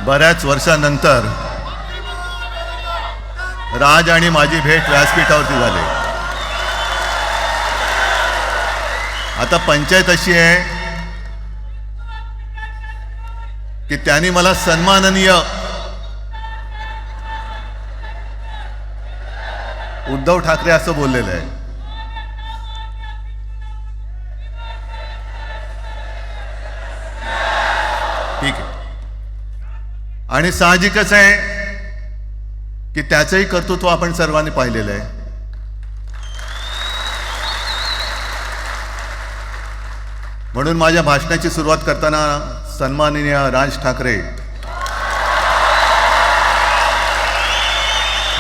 बऱ्याच वर्षानंतर राज आणि माझी भेट व्यासपीठावरती झाली. आता पंचायत अशी आहे की त्यांनी मला सन्माननीय उद्धव ठाकरे असं बोललेलं आहे. ठीक आहे. आणि साहजिकच आहे की त्याचंही कर्तृत्व आपण सर्वांनी पाहिलेलं आहे. म्हणून माझ्या भाषणाची सुरुवात करताना सन्माननीय राज ठाकरे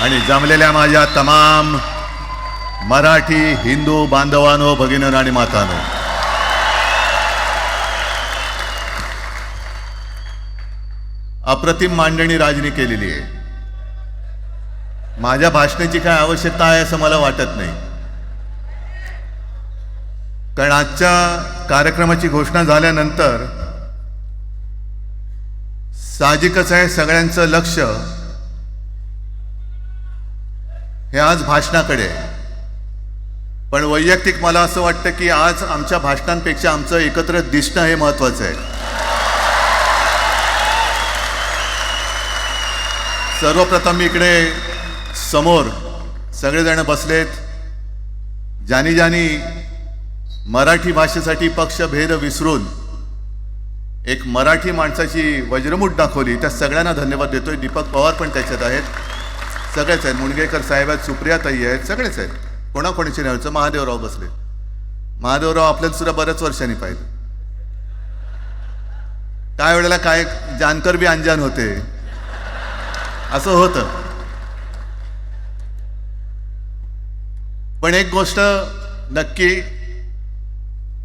आणि जमलेल्या माझ्या तमाम मराठी हिंदू बांधवांनो, भगिनींनो आणि मातांनो, अप्रतिम मांडणी राजनी केलेली आहे. माझ्या भाषणाची काय आवश्यकता आहे असं मला वाटत नाही, कारण आजच्या कार्यक्रमाची घोषणा झाल्यानंतर साहजिकच आहे सगळ्यांचं लक्ष हे आज भाषणाकडे आहे. पण वैयक्तिक मला असं वाटतं की आज आमच्या भाषणांपेक्षा आमचं एकत्र दिसणं हे महत्त्वाचं आहे. सर्वप्रथम मी इकडे समोर सगळेजण बसलेत, ज्यांनी ज्यांनी मराठी भाषेसाठी पक्षभेद विसरून एक मराठी माणसाची वज्रमूठ दाखवली, त्या सगळ्यांना धन्यवाद देतोय. दीपक पवार पण त्याच्यात आहेत, सगळेच आहेत, मुणगेकर साहेब आहेत, सुप्रियाताई आहेत, सगळेच आहेत. कोणाकोणीचे नाही. महादेवराव बसले. महादेवराव आपल्याला सुद्धा बऱ्याच वर्षांनी पाहिलं. काय वेळेला काय जानकर बी अंजान होते असं होतं. पण एक गोष्ट नक्की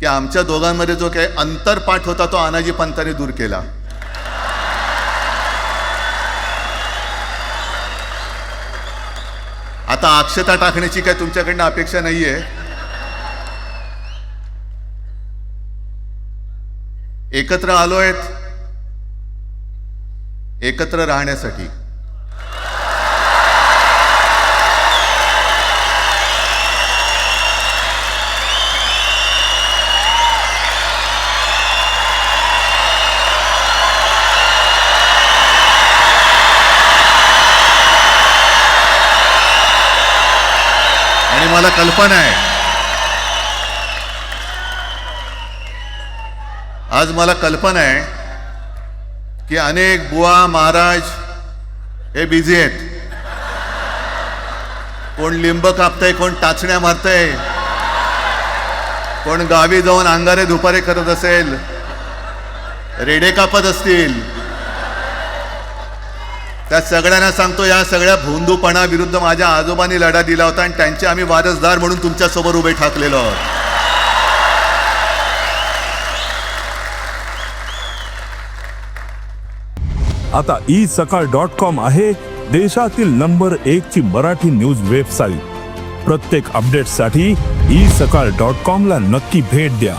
की आमच्या दोघांमध्ये जो काही अंतरपाठ होता तो आनाजी पंतांनी दूर केला. आता अक्षता टाकण्याची काय तुमच्याकडनं अपेक्षा नाहीये. एकत्र आलोयत एकत्र राहण्यासाठी. आणि मला कल्पना आहे, आज मला कल्पना आहे की अनेक बुवा महाराज हे बिझी आहेत. कोण लिंब कापतंय, कोण टाचण्या मारतंय, कोण गावी जाऊन अंगारे दुपारे करत असेल, रेडे कापत असतील. त्या सगळ्यांना सांगतो, या सगळ्या भोंदूपणा विरुद्ध माझ्या आजोबांनी लढा दिला होता आणि त्यांचे आम्ही वारसदार म्हणून तुमच्यासोबत उभे ठाकलेलो आहोत. आता isakal.com आहे देशातील नंबर 1 ची मराठी न्यूज वेबसाईट. प्रत्येक अपडेटसाठी isakal.com ला नक्की भेट द्या.